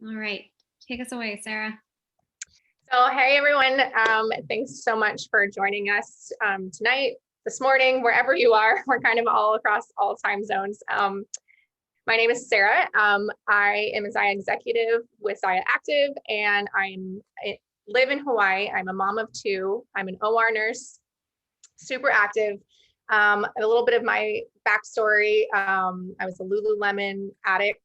All right. Take us away, Sarah. So, hey everyone, thanks so much for joining us tonight, this morning, wherever you are. We're kind of all across all time zones. My name is Sarah. I am a Zyia executive with Zyia Active, and I live in Hawaii. I'm a mom of two. I'm an OR nurse, super active. A little bit of my backstory. I was a Lululemon addict,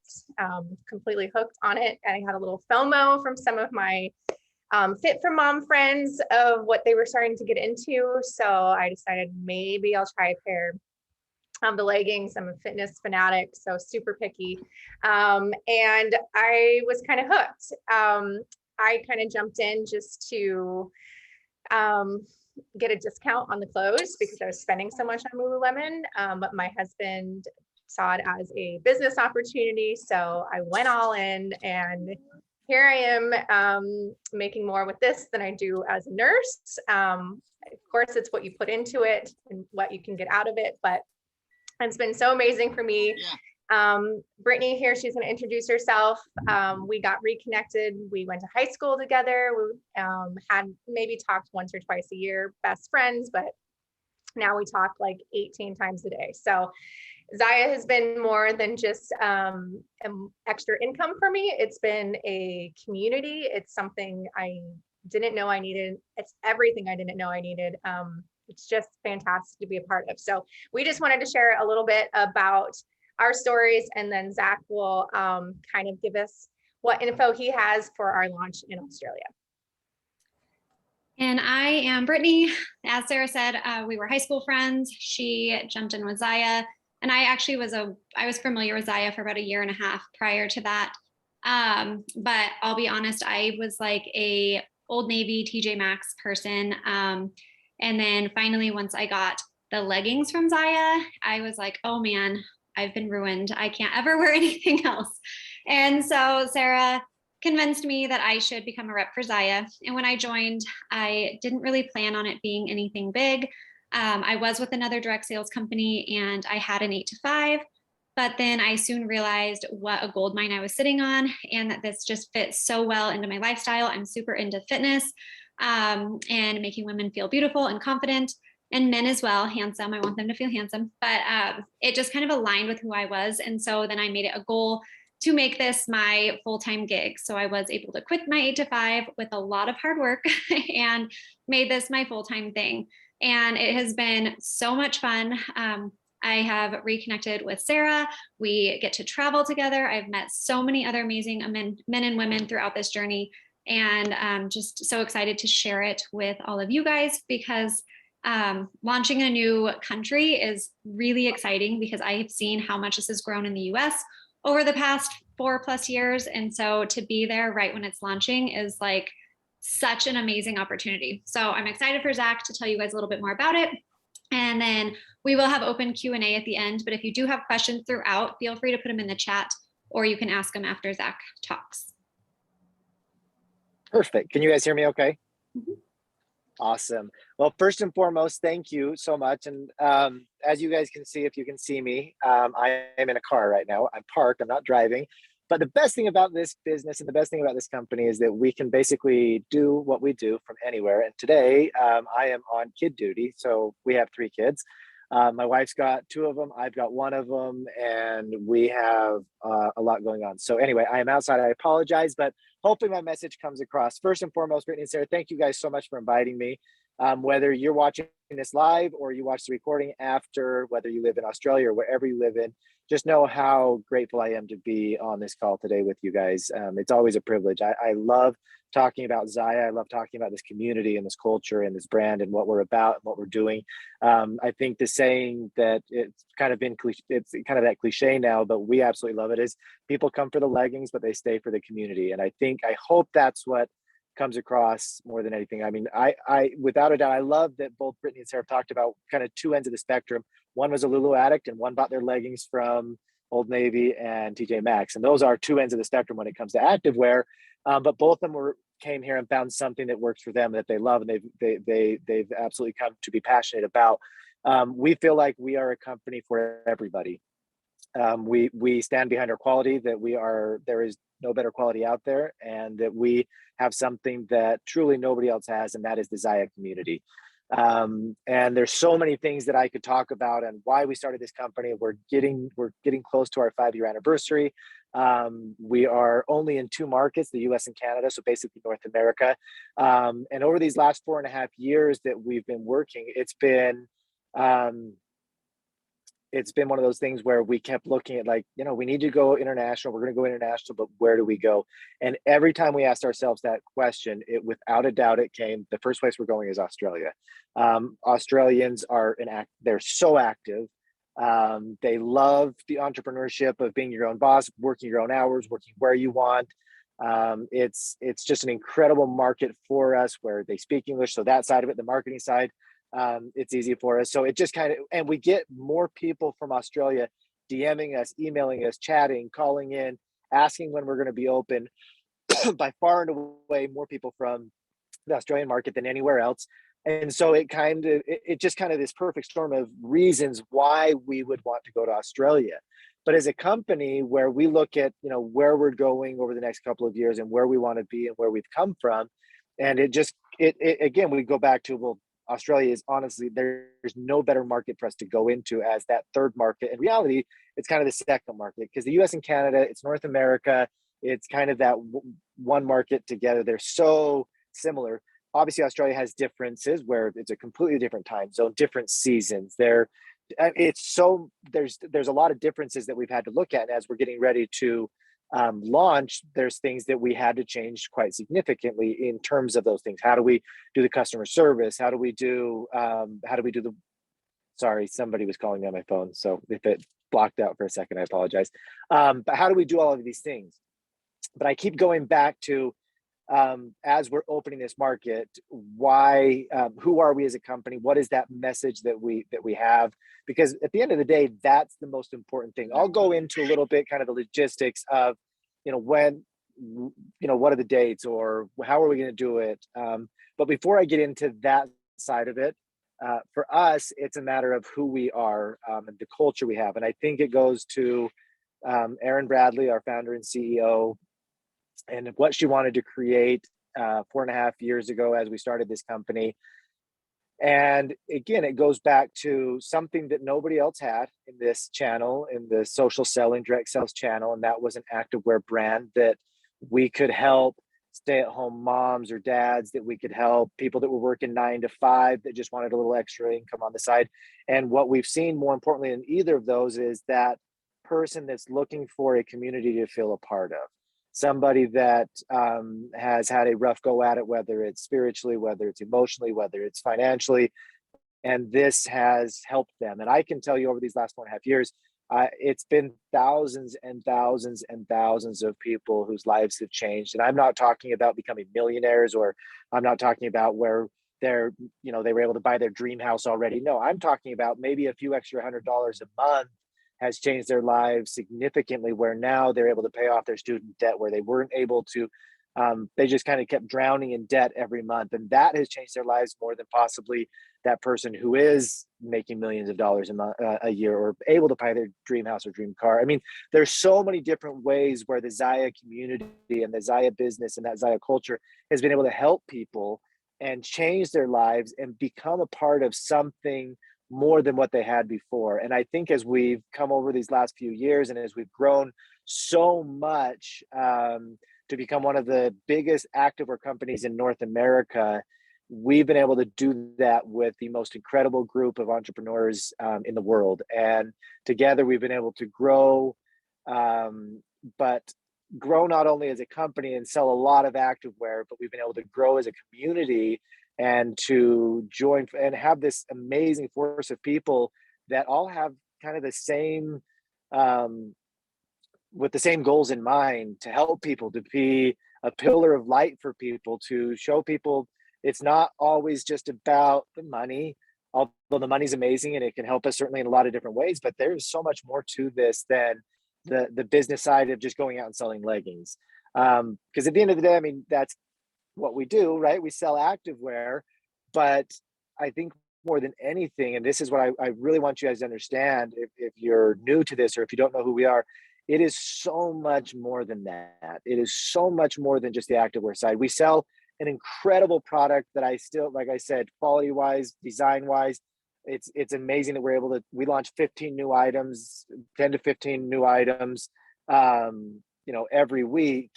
completely hooked on it. And I had a little FOMO from some of my Fit for Mom friends of what they were starting to get into. So I decided maybe I'll try a pair of the leggings. I'm a fitness fanatic, so super picky. And I was kind of hooked. I kind of jumped in just to get a discount on the clothes because I was spending so much on Lululemon. But my husband saw it as a business opportunity. So I went all in, and here I am making more with this than I do as a nurse. Of course, it's what you put into it and what you can get out of it, but it's been so amazing for me. Yeah. Brittany here, she's going to introduce herself. We got reconnected. We went to high school together. We had maybe talked once or twice a year, best friends, but now we talk like 18 times a day. So Zyia has been more than just extra income for me. It's been a community. It's something I didn't know I needed. It's everything I didn't know I needed. It's just fantastic to be a part of. So we just wanted to share a little bit about our stories, and then Zach will kind of give us what info he has for our launch in Australia. And I am Brittany. As Sarah said, we were high school friends. She jumped in with Zyia. And I actually I was familiar with Zyia for about a year and a half prior to that. But I'll be honest, I was like a Old Navy TJ Maxx person. And then finally, once I got the leggings from Zyia, I was like, oh man, I've been ruined. I can't ever wear anything else. And so Sarah convinced me that I should become a rep for Zyia. And when I joined, I didn't really plan on it being anything big. I was with another direct sales company, and I had an 8 to 5, but then I soon realized what a gold mine I was sitting on, and that this just fits so well into my lifestyle. I'm super into fitness and making women feel beautiful and confident, and men as well, handsome. I want them to feel handsome, but it just kind of aligned with who I was. And so then I made it a goal to make this my full-time gig. So I was able to quit my 8 to 5 with a lot of hard work and made this my full-time thing. And it has been so much fun. I have reconnected with Sarah. We get to travel together. I've met so many other amazing men and women throughout this journey, and I'm just so excited to share it with all of you guys, because launching a new country is really exciting, because I have seen how much this has grown in the US over the past 4+ years. And so to be there right when it's launching is like such an amazing opportunity. So I'm excited for Zach to tell you guys a little bit more about it. And then we will have open Q&A at the end. But if you do have questions throughout, feel free to put them in the chat, or you can ask them after Zach talks. Perfect. Can you guys hear me okay? Mm-hmm. Awesome. Well, first and foremost, thank you so much. And as you guys can see, if you can see me, I am in a car right now. I'm parked, I'm not driving. But the best thing about this business and the best thing about this company is that we can basically do what we do from anywhere. And today I am on kid duty. So we have 3 kids. My wife's got 2 of them. I've got 1 of them, and we have a lot going on. So anyway, I am outside. I apologize, but hopefully my message comes across. First and foremost, Brittany and Sarah, thank you guys so much for inviting me. Whether you're watching this live or you watch the recording after, whether you live in Australia or wherever you live in, just know how grateful I am to be on this call today with you guys. It's always a privilege. I love talking about Zyia. I love talking about this community and this culture and this brand and what we're about and what we're doing. I think the saying that it's kind of that cliche now, but we absolutely love it, is people come for the leggings, but they stay for the community. And I hope that's what comes across more than anything. I mean, I without a doubt, I love that both Brittany and Sarah have talked about kind of 2 ends of the spectrum. One was a Lulu addict, and one bought their leggings from Old Navy and TJ Maxx. And those are 2 ends of the spectrum when it comes to activewear. But both of them came here and found something that works for them, that they love, and they've absolutely come to be passionate about. We feel like we are a company for everybody. We stand behind our quality, that there is no better quality out there, and that we have something that truly nobody else has, and that is the Zyia community. And there's so many things that I could talk about and why we started this company. We're getting close to our 5-year anniversary. We are only in 2 markets, the US and Canada, so basically North America. And over these last 4.5 years that we've been working, it's been one of those things where we kept looking at, like, we need to go international. We're going to go international, but where do we go? And every time we asked ourselves that question, without a doubt, it came, the first place we're going is Australia. Australians they're so active. They love the entrepreneurship of being your own boss, working your own hours, working where you want. It's just an incredible market for us, where they speak English. So that side of it, the marketing side, it's easy for us. So it just and we get more people from Australia DMing us, emailing us, chatting, calling in, asking when we're going to be open. By far and away, more people from the Australian market than anywhere else. And so it just this perfect storm of reasons why we would want to go to Australia. But as a company, where we look at, where we're going over the next couple of years and where we want to be and where we've come from, and again, we go back to, well, Australia is honestly, there's no better market for us to go into as that third market. In reality, it's kind of the second market, because the US and Canada, it's North America, it's kind of that one market together. They're so similar. Obviously, Australia has differences where it's a completely different time zone, different seasons. There's a lot of differences that we've had to look at. And as we're getting ready to launch, there's things that we had to change quite significantly in terms of those things. How do we do the customer service? How do we do sorry, somebody was calling me on my phone, so if it blocked out for a second, I apologize. But how do we do all of these things? But I keep going back to, as we're opening this market, why, who are we as a company? What is that message that we have? Because at the end of the day, that's the most important thing. I'll go into a little bit kind of the logistics of, when, what are the dates, or how are we going to do it? But before I get into that side of it, for us, it's a matter of who we are, and the culture we have. And I think it goes to Erin Bradley, our founder and CEO, and what she wanted to create 4.5 years ago as we started this company. And again, it goes back to something that nobody else had in this channel, in the social selling, direct sales channel, and that was an activewear brand that we could help stay-at-home moms or dads, that we could help people that were working 9 to 5 that just wanted a little extra income on the side. And what we've seen, more importantly in either of those, is that person that's looking for a community to feel a part of. Somebody that has had a rough go at it, whether it's spiritually, whether it's emotionally, whether it's financially, and this has helped them. And I can tell you, over these last 4.5 years, it's been thousands and thousands and thousands of people whose lives have changed. And I'm not talking about becoming millionaires, or I'm not talking about where they were able to buy their dream house already. No, I'm talking about maybe a few extra $100 a month has changed their lives significantly, where now they're able to pay off their student debt, where they weren't able to, they just kind of kept drowning in debt every month. And that has changed their lives more than possibly that person who is making millions of dollars a year, or able to buy their dream house or dream car. I mean, there's so many different ways where the Zyia community and the Zyia business and that Zyia culture has been able to help people and change their lives and become a part of something more than what they had before. And I think as we've come over these last few years, and as we've grown so much to become one of the biggest activewear companies in North America, we've been able to do that with the most incredible group of entrepreneurs in the world. And together we've been able to grow, but grow not only as a company and sell a lot of activewear, but we've been able to grow as a community and to join and have this amazing force of people that all have kind of the same, with the same goals in mind, to help people, to be a pillar of light for people, to show people it's not always just about the money, although the money's amazing and it can help us certainly in a lot of different ways, but there's so much more to this than the business side of just going out and selling leggings. Because at the end of the day, I mean, that's what we do, right? We sell activewear, but I think more than anything, and this is what I really want you guys to understand, if you're new to this or if you don't know who we are, it is so much more than that. It is so much more than just the activewear side. We sell an incredible product that I still, like I said, quality wise, design wise, it's amazing that we're able to, we launch 15 new items, 10 to 15 new items, every week,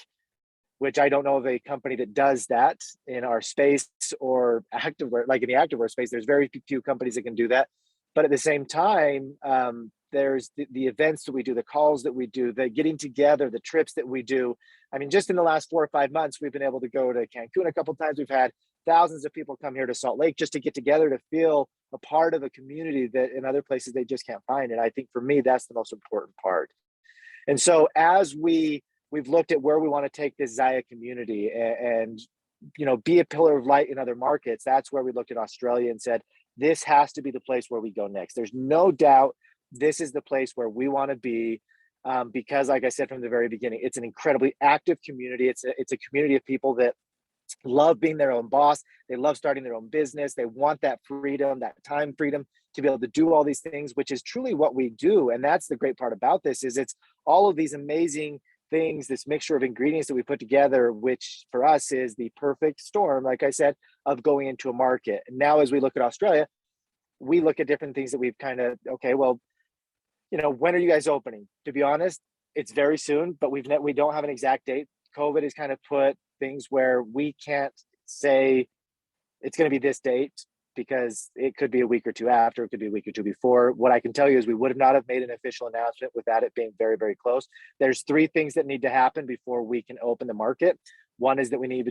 which I don't know of a company that does that in our space or activewear, like in the activewear space. There's very few companies that can do that. But at the same time, there's the events that we do, the calls that we do, the getting together, the trips that we do. I mean, just in the last 4 or 5 months, we've been able to go to Cancun a couple of times. We've had thousands of people come here to Salt Lake just to get together, to feel a part of a community that in other places they just can't find. And I think for me, that's the most important part. And so as we've looked at where we want to take this Zyia community and be a pillar of light in other markets, that's where we looked at Australia and said, this has to be the place where we go next. There's no doubt this is the place where we want to be, because like I said from the very beginning, it's an incredibly active community. It's a community of people that love being their own boss. They love starting their own business. They want that freedom, that time freedom to be able to do all these things, which is truly what we do. And that's the great part about this, is it's all of these amazing things, this mixture of ingredients that we put together, which for us is the perfect storm, like I said, of going into a market. And now as we look at Australia, we look at different things that we've kind of, okay, well, when are you guys opening? To be honest, it's very soon, but we don't have an exact date. COVID has kind of put things where we can't say it's going to be this date, because it could be a week or two after, it could be a week or two before. What I can tell you is we would not have made an official announcement without it being very, very close. There's 3 things that need to happen before we can open the market. One is that we need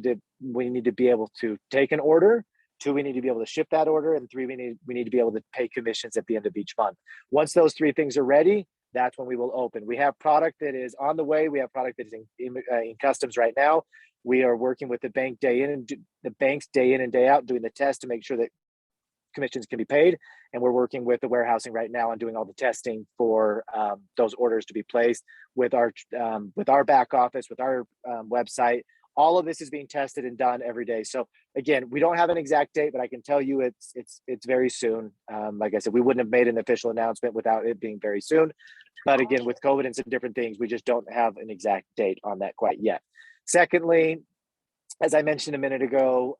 to be able to take an order. 2, we need to be able to ship that order. And 3, we need to be able to pay commissions at the end of each month. Once those 3 things are ready, that's when we will open. We have product that is on the way. We have product that is in customs right now. We are working with the banks day in and day out, doing the test to make sure that commissions can be paid. And we're working with the warehousing right now and doing all the testing for those orders to be placed with our back office, with our website. All of this is being tested and done every day. So again, we don't have an exact date, but I can tell you it's very soon. Like I said, we wouldn't have made an official announcement without it being very soon. But again, with COVID and some different things, we just don't have an exact date on that quite yet. Secondly, as I mentioned a minute ago,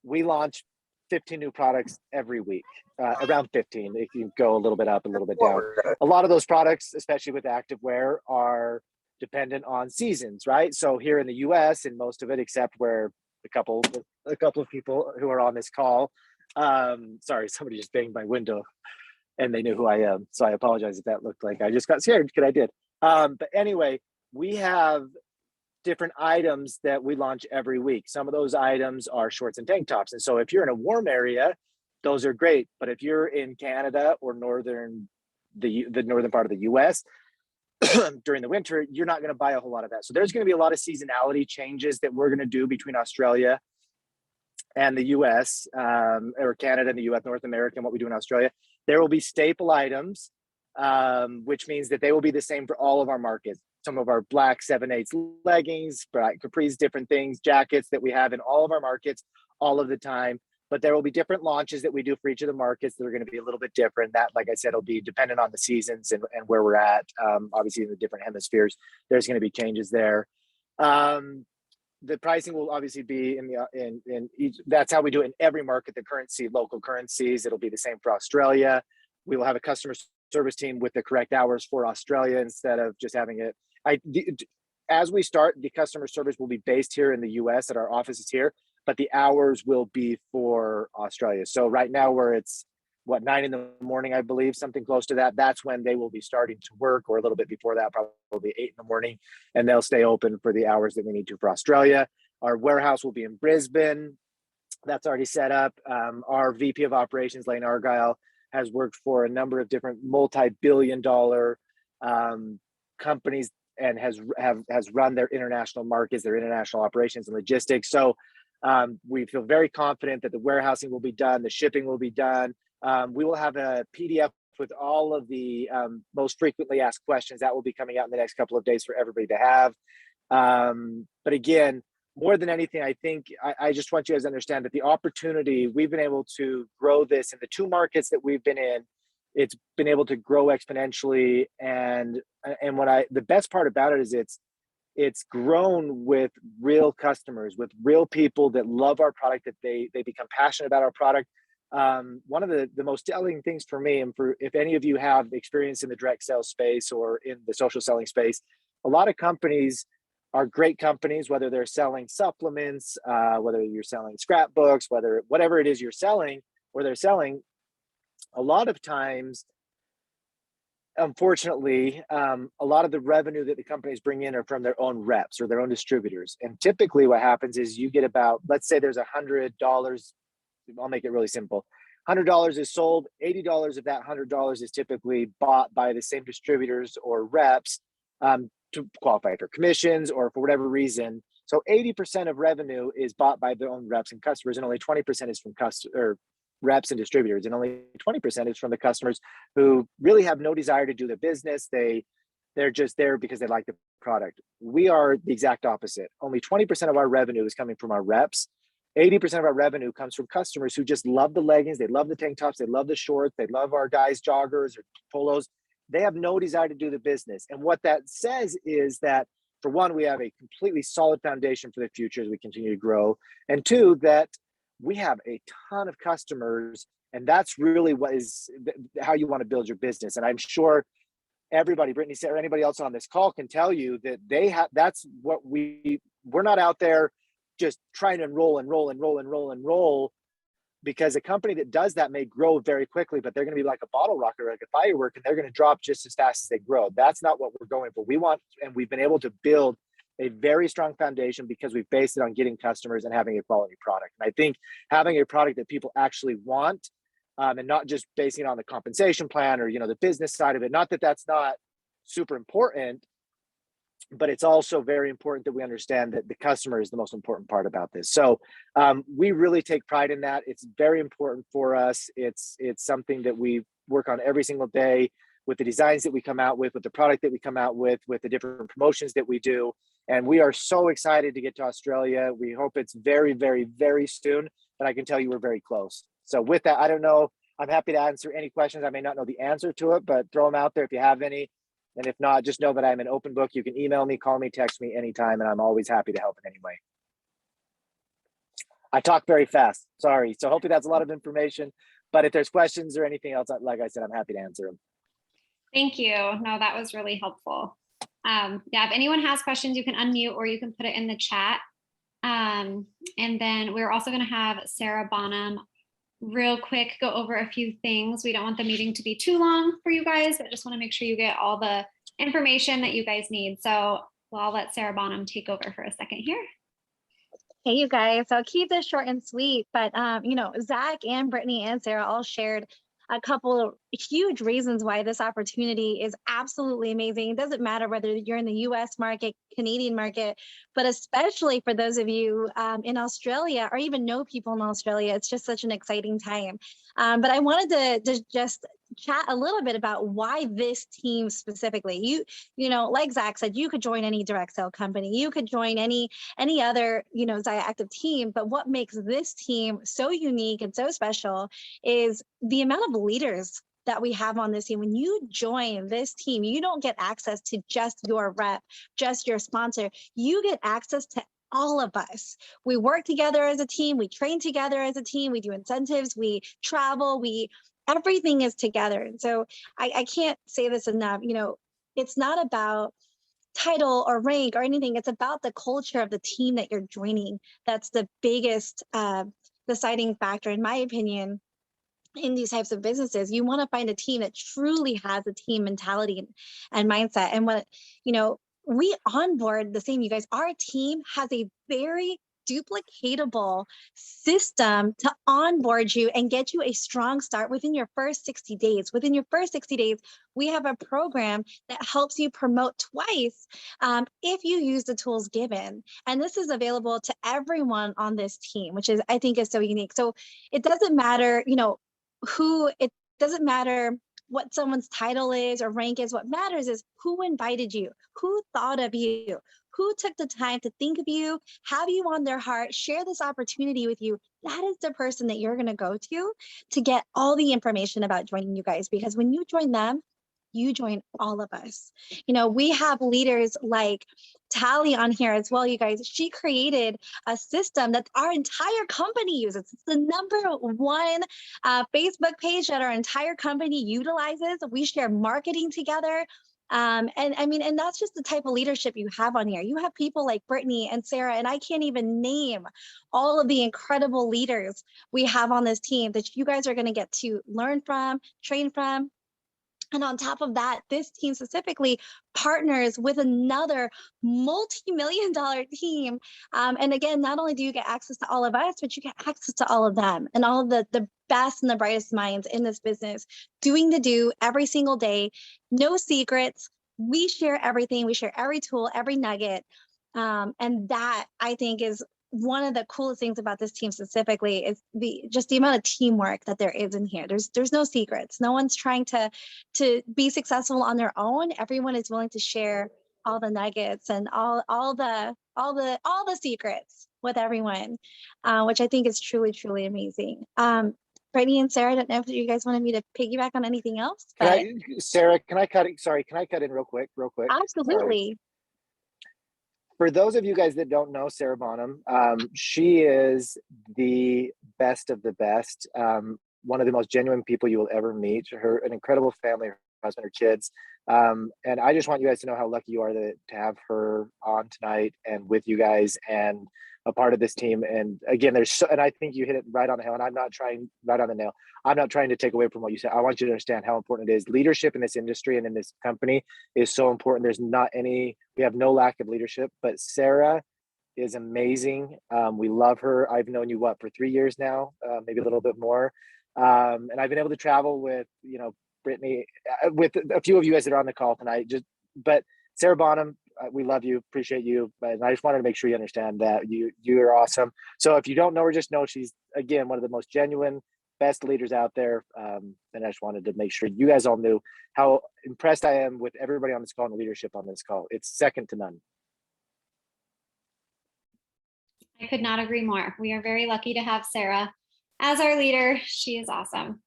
we launch 15 new products every week, around 15. It can go a little bit up, a little bit down. A lot of those products, especially with activewear, are dependent on seasons, right? So here in the US, and most of it, except where a couple of people who are on this call, sorry, somebody just banged my window and they knew who I am. So I apologize if that looked like I just got scared, because I did. But anyway, we have different items that we launch every week. Some of those items are shorts and tank tops. And so if you're in a warm area, those are great. But if you're in Canada or the northern part of the US, during the winter, you're not going to buy a whole lot of that. So there's going to be a lot of seasonality changes that we're going to do between Australia and the US, or Canada and the US, North America, and what we do in Australia. There will be staple items, which means that they will be the same for all of our markets. Some of our black 7/8 leggings, black capris, different things, jackets that we have in all of our markets all of the time. But there will be different launches that we do for each of the markets that are going to be a little bit different. That, like I said, will be dependent on the seasons and where we're at. Obviously, in the different hemispheres, there's going to be changes there. The pricing will obviously be in each. That's how we do it in every market. The currency, local currencies. It'll be the same for Australia. We will have a customer service team with the correct hours for Australia instead of just having it. As we start, the customer service will be based here in the US at our offices here, but the hours will be for Australia. So right now, where it's 9 in the morning, I believe, something close to that, that's when they will be starting to work, or a little bit before that, probably 8 in the morning, and they'll stay open for the hours that we need to for Australia. Our warehouse will be in Brisbane. That's already set up. Our VP of operations, Lane Argyle, has worked for a number of different multi-billion-dollar companies and has run their international markets, their international operations and logistics. So we feel very confident that the warehousing will be done, the shipping will be done. We will have a PDF with all of the most frequently asked questions that will be coming out in the next couple of days for everybody to have. But again, more than anything, I think I just want you guys to understand that the opportunity, we've been able to grow this in the 2 markets that we've been in. It's been able to grow exponentially. And the best part about it is it's grown with real customers, with real people that love our product, that they become passionate about our product. One of the most telling things for me, and for if any of you have experience in the direct sales space or in the social selling space, a lot of companies are great companies, whether they're selling supplements, whether you're selling scrapbooks, whatever it is you're selling or they're selling. A lot of times, unfortunately, a lot of the revenue that the companies bring in are from their own reps or their own distributors. And typically what happens is you get about, let's say there's $100, I'll make it really simple. $100 is sold, $80 of that $100 is typically bought by the same distributors or reps to qualify for commissions or for whatever reason. So 80% of revenue is bought by their own reps and customers, and only 20% is from reps and distributors, and only 20% is from the customers who really have no desire to do the business. They're just there because they like the product. We are the exact opposite. Only 20% of our revenue is coming from our reps. 80% of our revenue comes from customers who just love the leggings, they love the tank tops, they love the shorts, they love our guys' joggers or polos. They have no desire to do the business. And what that says is that, for one, we have a completely solid foundation for the future as we continue to grow. And two, that we have a ton of customers, and that's really what is how you want to build your business. And I'm sure everybody, Brittany, Sarah, anybody else on this call can tell you that that's what we're not out there just trying to enroll, because a company that does that may grow very quickly, but they're going to be like a bottle rocket or like a firework, and they're going to drop just as fast as they grow. That's not what we're going for. And we've been able to build a very strong foundation because we've based it on getting customers and having a quality product. And I think having a product that people actually want, and not just basing it on the compensation plan or, the business side of it, not that that's not super important, but it's also very important that we understand that the customer is the most important part about this. So we really take pride in that. It's very important for us. It's something that we work on every single day, with the designs that we come out with the product that we come out with the different promotions that we do. And we are so excited to get to Australia. We hope it's very, very, very soon, but I can tell you we're very close. So with that, I don't know. I'm happy to answer any questions. I may not know the answer to it, but throw them out there if you have any. And if not, just know that I'm an open book. You can email me, call me, text me anytime, and I'm always happy to help in any way. I talk very fast, sorry. So hopefully that's a lot of information, but if there's questions or anything else, like I said, I'm happy to answer them. Thank you. No, that was really helpful. Yeah, if anyone has questions, you can unmute or you can put it in the chat. And then we're also going to have Sarah Bonham real quick go over a few things. We don't want the meeting to be too long for you guys, but just want to make sure you get all the information that you guys need. So I'll let Sarah Bonham take over for a second here. Hey, you guys. I'll keep this short and sweet, but Zach and Brittany and Sarah all shared a couple of huge reasons why this opportunity is absolutely amazing. It doesn't matter whether you're in the US market, Canadian market, but especially for those of you in Australia or even know people in Australia, it's just such an exciting time. But I wanted to just chat a little bit about why this team specifically. Like Zach said, you could join any direct sale company, you could join any other, Zyia Active team, but what makes this team so unique and so special is the amount of leaders that we have on this team. When you join this team, you don't get access to just your rep, just your sponsor. You get access to all of us. We work together as a team, we train together as a team, we do incentives, we travel, everything is together. And so I can't say this enough, it's not about title or rank or anything. It's about the culture of the team that you're joining. That's the biggest deciding factor, in my opinion, in these types of businesses. You want to find a team that truly has a team mentality and mindset. And we onboard the same, you guys. Our team has a very duplicatable system to onboard you and get you a strong start within your first 60 days. Within your first 60 days, we have a program that helps you promote twice if you use the tools given. And this is available to everyone on this team, which I think is so unique. So it doesn't matter, it doesn't matter what someone's title is or rank is. What matters is who invited you, who thought of you, who took the time to think of you, have you on their heart, share this opportunity with you, that is the person that you're going to go to get all the information about joining you guys. Because when you join them, you join all of us. You know, we have leaders like Tally on here as well, you guys. She created a system that our entire company uses. It's the #1 Facebook page that our entire company utilizes. We share marketing together. And I mean, and that's just the type of leadership you have on here. You have people like Brittany and Sarah, and I can't even name all of the incredible leaders we have on this team that you guys are going to get to learn from, train from. And on top of that, this team specifically partners with another multi-million-dollar team. And again, not only do you get access to all of us, but you get access to all of them and all of the best and the brightest minds in this business doing the do every single day. No secrets. We share everything. We share every tool, every nugget. And that, I think, is one of the coolest things about this team specifically is the amount of teamwork that there is in here. There's no secrets. No one's trying to be successful on their own. Everyone is willing to share all the nuggets and all the secrets with everyone, which I think is truly, truly amazing. Brittany and Sarah, I don't know if you guys wanted me to piggyback on anything else, but Sarah, can I cut in real quick? absolutely. Sorry. For those of you guys that don't know Sarah Bonham, she is the best of the best. One of the most genuine people you will ever meet. An incredible family, her husband, her kids. And I just want you guys to know how lucky you are to have her on tonight and with you guys and a part of this team. And again, and I think you hit it right on the nail. And I'm not trying to take away from what you said. I want you to understand how important it is. Leadership in this industry and in this company is so important. We have no lack of leadership, but Sarah is amazing. We love her. I've known you for 3 years now, maybe a little bit more. And I've been able to travel with, Brittany, with a few of you guys that are on the call tonight. But Sarah Bonham, we love you, appreciate you, and I just wanted to make sure you understand that you are awesome. So if you don't know her, just know she's, again, one of the most genuine, best leaders out there. And I just wanted to make sure you guys all knew how impressed I am with everybody on this call and the leadership on this call. It's second to none. I could not agree more. We are very lucky to have Sarah as our leader. She is awesome.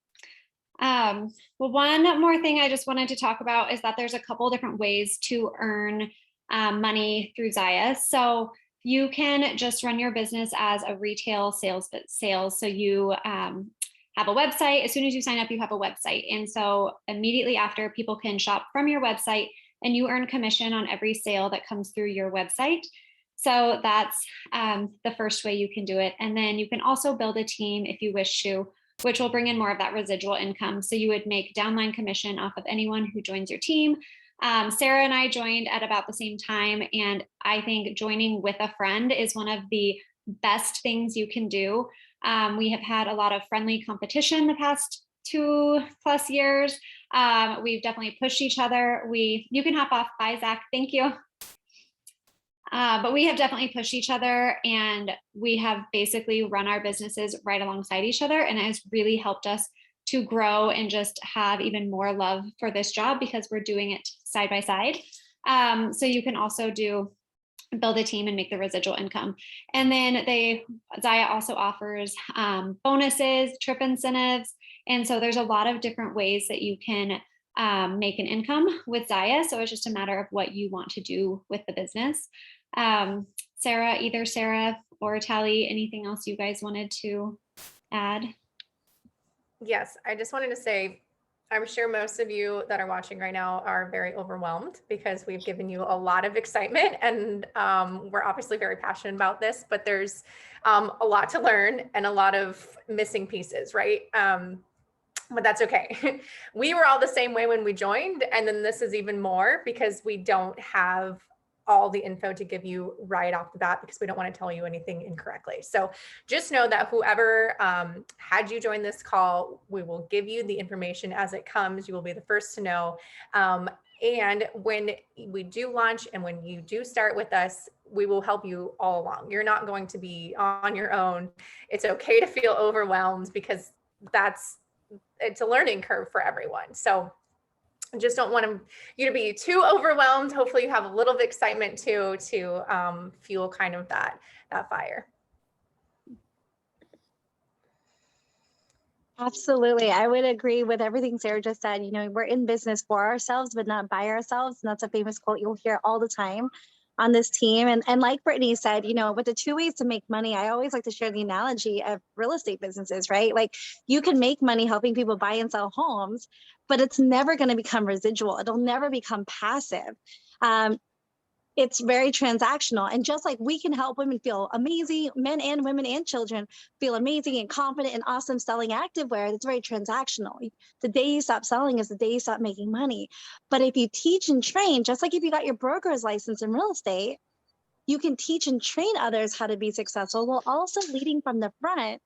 Well, one more thing I just wanted to talk about is that there's a couple different ways to earn money through Zyia. So you can just run your business as a retail sales. So you have a website. As soon as you sign up, you have a website. And so immediately after, people can shop from your website and you earn commission on every sale that comes through your website. So that's the first way you can do it. And then you can also build a team if you wish to, which will bring in more of that residual income. So you would make downline commission off of anyone who joins your team. Sarah and I joined at about the same time. And I think joining with a friend is one of the best things you can do. We have had a lot of friendly competition the past 2+ years. We've definitely pushed each other. You can hop off. Bye, Zach. Thank you. But we have definitely pushed each other, and we have basically run our businesses right alongside each other. And it has really helped us to grow and just have even more love for this job because we're doing it side by side. So you can also build a team and make the residual income. And then Zyia also offers bonuses, trip incentives. And so there's a lot of different ways that you can make an income with Zyia. So it's just a matter of what you want to do with the business. Either Sarah or Tally, anything else you guys wanted to add? Yes, I just wanted to say, I'm sure most of you that are watching right now are very overwhelmed because we've given you a lot of excitement, and we're obviously very passionate about this, but there's a lot to learn and a lot of missing pieces, right? But that's okay. We were all the same way when we joined, and then this is even more because we don't have all the info to give you right off the bat because we don't want to tell you anything incorrectly. So just know that whoever had you join this call, we will give you the information as it comes. You will be the first to know. And when we do launch and when you do start with us, we will help you all along. You're not going to be on your own. It's okay to feel overwhelmed because it's a learning curve for everyone. So I just don't want you to be too overwhelmed. Hopefully you have a little bit of excitement too, to fuel kind of that fire. Absolutely. I would agree with everything Sarah just said. You know, we're in business for ourselves, but not by ourselves. And that's a famous quote you'll hear all the time on this team. And like Brittany said, you know, with the two ways to make money, I always like to share the analogy of real estate businesses, right? Like you can make money helping people buy and sell homes, but it's never going to become residual. It'll never become passive. It's very transactional. And just like we can help women feel amazing, men and women and children feel amazing and confident and awesome selling activewear, it's very transactional. The day you stop selling is the day you stop making money. But if you teach and train, just like if you got your broker's license in real estate, you can teach and train others how to be successful while also leading from the front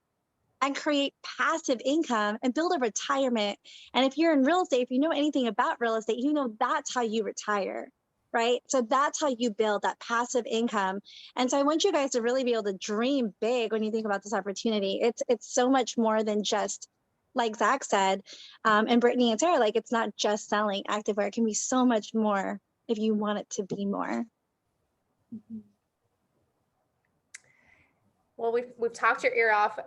and create passive income and build a retirement. And if you're in real estate, if you know anything about real estate, you know that's how you retire. Right? So that's how you build that passive income. And so I want you guys to really be able to dream big when you think about this opportunity. It's so much more than just, like Zach said, and Brittany and Sarah, like it's not just selling activewear. It can be so much more if you want it to be more. Well, we've talked your ear off.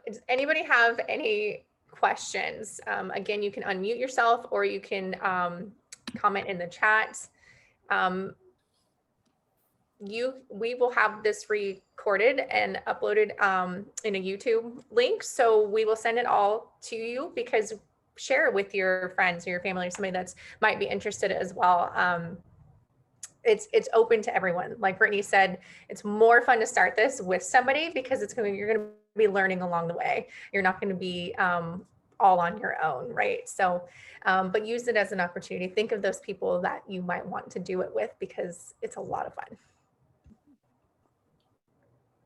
Does anybody have any questions? Again, you can unmute yourself or you can comment in the chat. We will have this recorded and uploaded in a YouTube link. So we will send it all to you, because share it with your friends or your family or somebody that's might be interested as well. It's open to everyone. Like Brittany said, it's more fun to start this with somebody because you're going to be learning along the way. You're not going to be all on your own, right? So, but use it as an opportunity. Think of those people that you might want to do it with, because it's a lot of fun.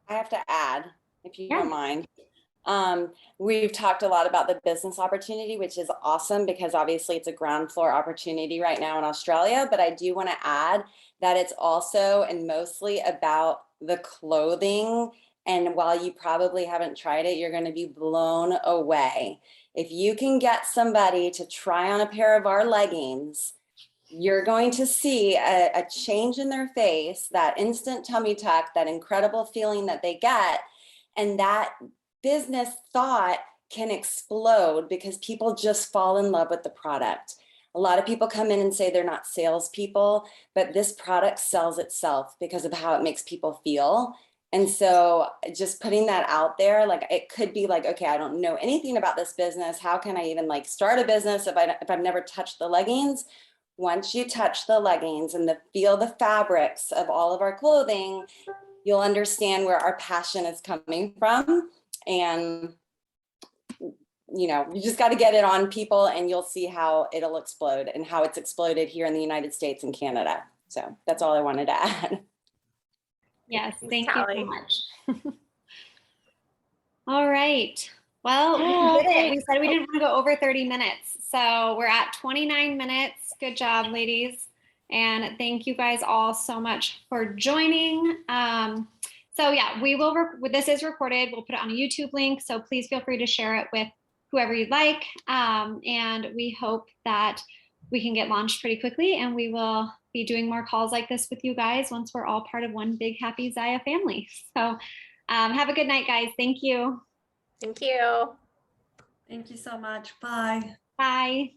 I have to add, if you don't mind. We've talked a lot about the business opportunity, which is awesome because obviously it's a ground floor opportunity right now in Australia. But I do want to add that it's also and mostly about the clothing. And while you probably haven't tried it, you're going to be blown away. If you can get somebody to try on a pair of our leggings, you're going to see a change in their face, that instant tummy tuck, that incredible feeling that they get. And that business thought can explode because people just fall in love with the product. A lot of people come in and say they're not salespeople, but this product sells itself because of how it makes people feel. And so just putting that out there, like it could be like, okay, I don't know anything about this business. How can I even like start a business if I've never touched the leggings? Once you touch the leggings and feel the fabrics of all of our clothing, you'll understand where our passion is coming from. And, you know, you just got to get it on people and you'll see how it'll explode and how it's exploded here in the United States and Canada. So that's all I wanted to add. Yes, thank you so much. All right. Well, we did it. We said we didn't want to go over 30 minutes. So we're at 29 minutes. Good job, ladies. And thank you guys all so much for joining. So yeah, we will, this is recorded. We'll put it on a YouTube link. So please feel free to share it with whoever you'd like. And we hope that we can get launched pretty quickly, and we will be doing more calls like this with you guys once we're all part of one big happy Zyia family. So have a good night, guys. Thank you. Thank you. Thank you so much. Bye. Bye.